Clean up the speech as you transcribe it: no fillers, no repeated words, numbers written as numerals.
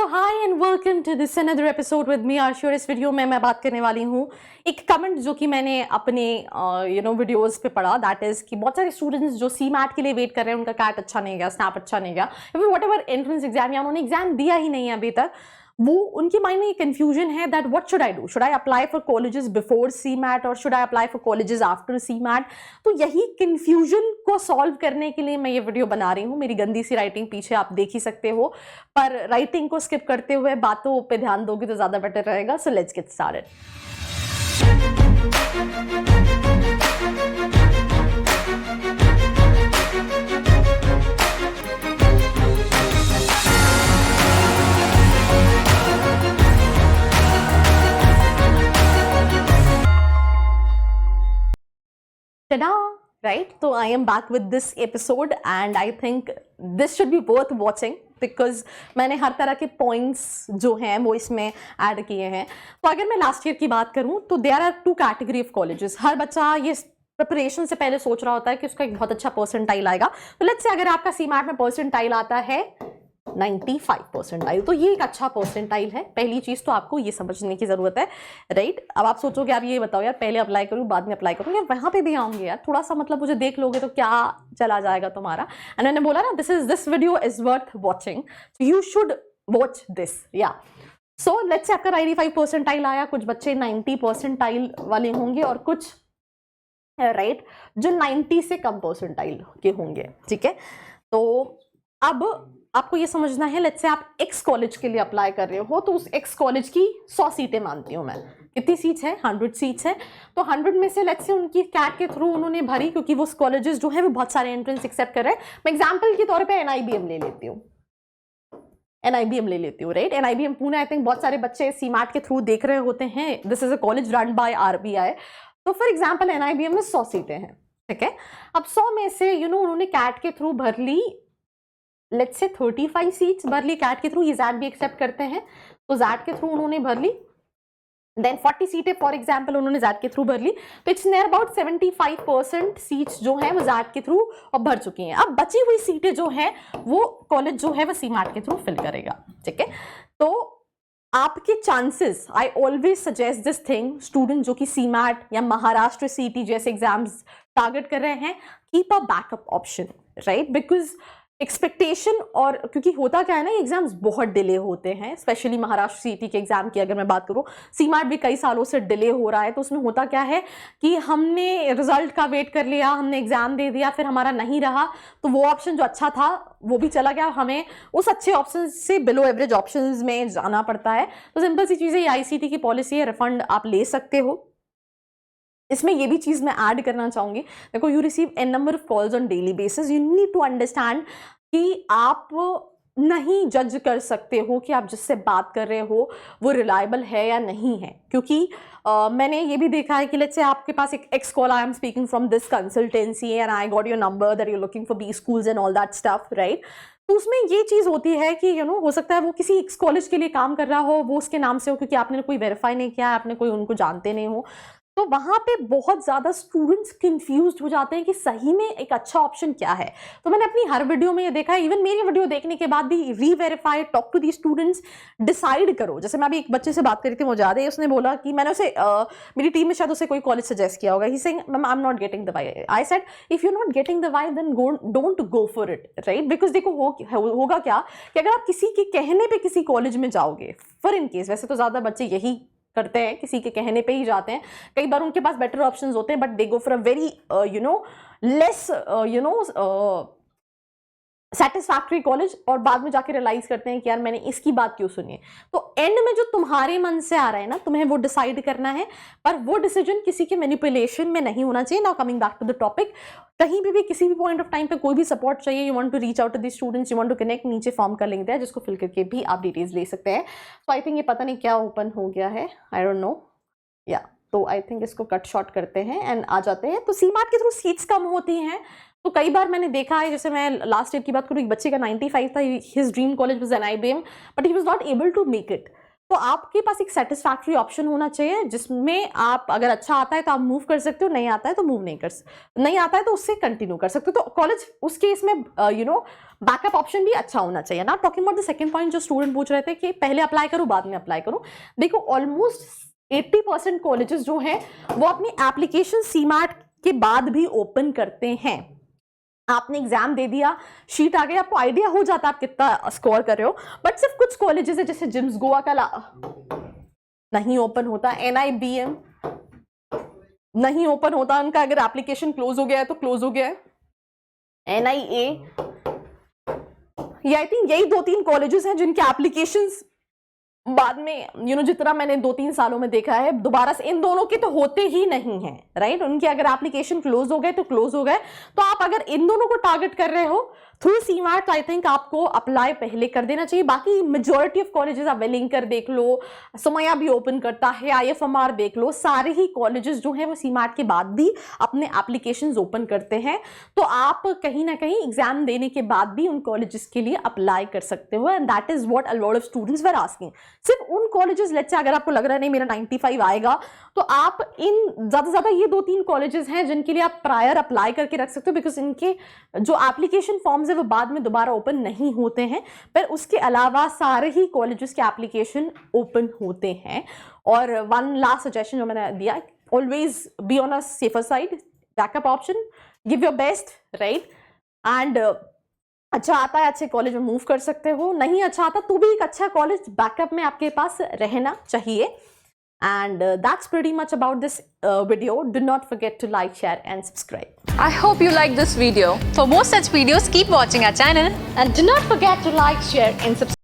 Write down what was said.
So hi and welcome to this another episode with me Ashu. इस video में मैं बात करने वाली हूँ एक कमेंट जो कि मैंने अपने वीडियोस पे पढ़ा, दैट इज कि बहुत सारे स्टूडेंट्स जो सी मैट के लिए वेट कर रहे हैं, उनका कैट अच्छा नहीं गया, स्नैप अच्छा नहीं गया, वट एवर एंट्रेंस एग्जाम या उन्होंने एग्जाम दिया ही नहीं है अभी तक, वो उनके माइंड में ये कंफ्यूजन है that what should I do, should I apply for colleges before CMAT और should I apply for colleges after CMAT. तो यही कंफ्यूजन को सॉल्व करने के लिए मैं ये वीडियो बना रही हूँ। मेरी गंदी सी राइटिंग पीछे आप देख ही सकते हो, पर राइटिंग को स्किप करते हुए बातों पे ध्यान दोगे तो ज्यादा बेटर रहेगा। So let's get started. Right, so I am back with this episode and I think this should be worth watching because मैंने हर तरह के points जो हैं वो इसमें ऐड किए हैं। तो अगर मैं लास्ट ईयर की बात करूं तो there are two category of colleges। हर बच्चा ये प्रिपरेशन से पहले सोच रहा होता है कि उसका एक बहुत अच्छा परसेंटाइल आएगा। तो लेट्स से अगर आपका सीमैट में परसेंटाइल आता है 95 परसेंटाइल, तो ये एक अच्छा परसेंटाइल है। पहली चीज तो आपको ये समझने की जरूरत है, राइट। अब आप सोचोगे आप ये बताओ यार पहले अप्लाई करूँ बाद में अप्लाई करूँ, यार वहां पे भी आऊंगे यार, थोड़ा सा मतलब मुझे देख लोगे तो क्या चला जाएगा तुम्हारा। एंड मैंने बोला ना this video is worth watching, you should watch this. या सो लेट्स से आपका 95 परसेंटाइल आया, कुछ बच्चे 90 परसेंटाइल वाले होंगे और कुछ राइट जो 90 से कम परसेंटाइल के होंगे, ठीक है। तो अब आपको ये समझना है, लेट्स से आप एक्स कॉलेज के लिए अप्लाई कर रहे हो, तो उस एक्स कॉलेज की 100 सीटें मानती हूँ मैं। कितनी सीट्स है? 100 सीट्स है। तो 100 में से लेट्स से उनकी कैट के थ्रू उन्होंने भरी, क्योंकि वो कॉलेजेस जो है वो बहुत सारे एंट्रेंस एक्सेप्ट कर रहे हैं। मैं एग्जाम्पल के तौर पर NIBM ले लेती हूँ, right. NIBM Pune, I think बहुत सारे बच्चे सीमैट के थ्रू देख रहे होते हैं। This is a college run by RBI। तो फॉर एग्जाम्पल NIBM में 100 सीटें हैं, ठीक है। अब 100 में से उन्होंने कैट के थ्रू भर ली, लेट्स से 35 सीट्स भर ली कैट के थ्रू। ये जैट भी एक्सेप्ट करते हैं, तो जैट के थ्रू उन्होंने भर ली। देन 40 सीटें फॉर एग्जांपल उन्होंने जैट के थ्रू भर ली, तो इट्स नियर अबाउट 75% सीट्स जो हैं वो जैट के थ्रू और भर चुकी हैं। अब बची हुई सीटें जो हैं वो कॉलेज जो है वो सीमैट के थ्रू फिल करेगा, ठीक है। तो आपके chances, I always suggest this thing, student जो कि सीमैट या महाराष्ट्र CT जैसे एग्जाम्स टारगेट कर रहे हैं, keep a backup option, right. Because expectation, और क्योंकि होता क्या है ना, एग्जाम्स बहुत डिले होते हैं, स्पेशली महाराष्ट्र CT के एग्जाम की अगर मैं बात करूं, सीमैट भी कई सालों से डिले हो रहा है। तो उसमें होता क्या है कि हमने रिजल्ट का वेट कर लिया, हमने एग्जाम दे दिया, फिर हमारा नहीं रहा, तो वो ऑप्शन जो अच्छा था वो भी चला गया, हमें उस अच्छे ऑप्शन से बिलो एवरेज ऑप्शन में जाना पड़ता है। तो सिंपल सी चीज़ है, ICT की पॉलिसी है, रिफंड आप ले सकते हो। इसमें ये भी चीज मैं ऐड करना चाहूंगी, देखो you receive an number of calls on daily basis, you need to understand कि आप नहीं जज कर सकते हो कि आप जिससे बात कर रहे हो वो रिलायबल है या नहीं है। क्योंकि मैंने ये भी देखा है कि लेट्स से आपके पास एक x call, I am speaking from this consultancy and I got your number that you looking for B schools and all that stuff, right. तो उसमें ये चीज होती है कि हो सकता है वो किसी एक्स कॉलेज के लिए काम कर रहा हो, वो उसके नाम से हो, क्योंकि आपने कोई वेरीफाई नहीं किया, आपने कोई उनको जानते नहीं हो। तो वहां पे बहुत ज्यादा स्टूडेंट्स कंफ्यूज्ड हो जाते हैं कि सही में एक अच्छा ऑप्शन क्या है। तो मैंने अपनी हर वीडियो में ये देखा है, इवन मेरी वीडियो देखने के बाद भी reverify, talk to the students, decide करो। जैसे मैं अभी एक बच्चे से बात करी थी, वो ज्यादा है, उसने बोला कि मैंने उसे मेरी टीम में शायद उसे कोई कॉलेज सजेस्ट किया होगा, he saying ma'am I am not getting the vibe. I said if you not getting the vibe then don't go for it, right. Because देखो होगा क्या कि अगर आप किसी के कहने पे किसी कॉलेज में जाओगे, फॉर इन केस, वैसे तो ज्यादा बच्चे यही करते हैं, किसी के कहने पे ही जाते हैं, कई बार उनके पास बेटर ऑप्शंस होते हैं, but they go for a very less satisfactory college, और बाद में जाके रियलाइज करते हैं कि यार मैंने इसकी बात क्यों सुनी है। तो एंड में जो तुम्हारे मन से आ रहा है ना, तुम्हें वो डिसाइड करना है, पर वो डिसीजन किसी के मैनिपुलेशन में नहीं होना चाहिए। Now coming back to the topic, कहीं भी किसी भी पॉइंट ऑफ टाइम पे कोई भी सपोर्ट चाहिए, you want to reach out to the students, you want to connect, नीचे फॉर्म का लिंक दिया है जिसको फिल करके भी आप डिटेल्स ले सकते हैं। तो आई थिंक ये पता नहीं क्या ओपन हो गया है, आई डोंट नो, या तो आई थिंक इसको कट शॉर्ट करते हैं एंड आ जाते हैं। तो सीमैट के थ्रू सीट्स कम होती हैं, तो कई बार मैंने देखा है, जैसे मैं लास्ट ईयर की बात करूँ, एक बच्चे का 95 था, his dream college was NIBM, but he was not able to make it. तो आपके पास एक सेटिस्फैक्टरी ऑप्शन होना चाहिए जिसमें आप अगर अच्छा आता है तो आप मूव कर सकते हो, नहीं आता है तो मूव नहीं आता है तो उससे कंटिन्यू कर सकते हो। तो कॉलेज उस केस में बैकअप ऑप्शन भी अच्छा होना चाहिए ना। Talking about the second point जो स्टूडेंट पूछ रहे थे कि पहले अप्लाई करूं बाद में अप्लाई करूं, देखो ऑलमोस्ट 80% कॉलेजेस जो हैं वो अपनी एप्लीकेशन सीमैट के बाद भी ओपन करते हैं। आपने एग्जाम दे दिया, शीट आ गई, आपको आइडिया हो जाता है आप कितना स्कोर कर रहे हो, बट सिर्फ कुछ कॉलेजेस है जैसे जिम्स गोवा का नहीं ओपन होता, NIBM नहीं ओपन होता उनका, अगर एप्लीकेशन क्लोज हो गया है तो क्लोज हो गया है। NIA, ये आई थिंक यही 2-3 कॉलेजेस हैं जिनके एप्लीकेशंस बाद में जितना मैंने 2-3 सालों में देखा है दोबारा से, इन दोनों के तो होते ही नहीं है, राइट। उनके अगर एप्लीकेशन क्लोज हो गए तो क्लोज हो गए। तो आप अगर इन दोनों को टारगेट कर रहे हो थ्रू सीमैट, आई थिंक आपको अप्लाई पहले कर देना चाहिए। बाकी मेजॉरिटी ऑफ कॉलेजेस, आप वेलिंगकर देख लो, सोमैया भी ओपन करता है, IFMR देख लो, सारे ही कॉलेजेस जो हैं वो सीमैट के बाद भी अपने एप्लीकेशंस ओपन करते हैं। तो आप कहीं ना कहीं एग्जाम देने के बाद भी उन कॉलेजेस के लिए अप्लाई कर सकते हो, and that is what a lot of students were asking. सिर्फ उन कॉलेजेस, लेट्स से अगर आपको लग रहा है नहीं मेरा 95 आएगा, तो आप इन ज्यादा से ज्यादा ये 2-3 कॉलेजेस हैं जिनके लिए आप प्रायर अप्लाई करके रख सकते हो, बिकॉज इनके जो एप्लीकेशन फॉर्म्स है वो बाद में दोबारा ओपन नहीं होते हैं। पर उसके अलावा सारे ही कॉलेजेस के एप्लीकेशन ओपन होते हैं। और वन लास्ट सजेशन जो मैंने दिया, always be on a safer side, backup option, give your best, right. And अच्छा आता है अच्छे कॉलेज में मूव कर सकते हो, नहीं अच्छा आता तो भी एक अच्छा कॉलेज बैकअप में आपके पास रहना चाहिए। And that's pretty much about this video. Do not forget to like, share and subscribe. I hope you like this video. For more such videos, keep watching our channel. And do not forget to like, share and subscribe.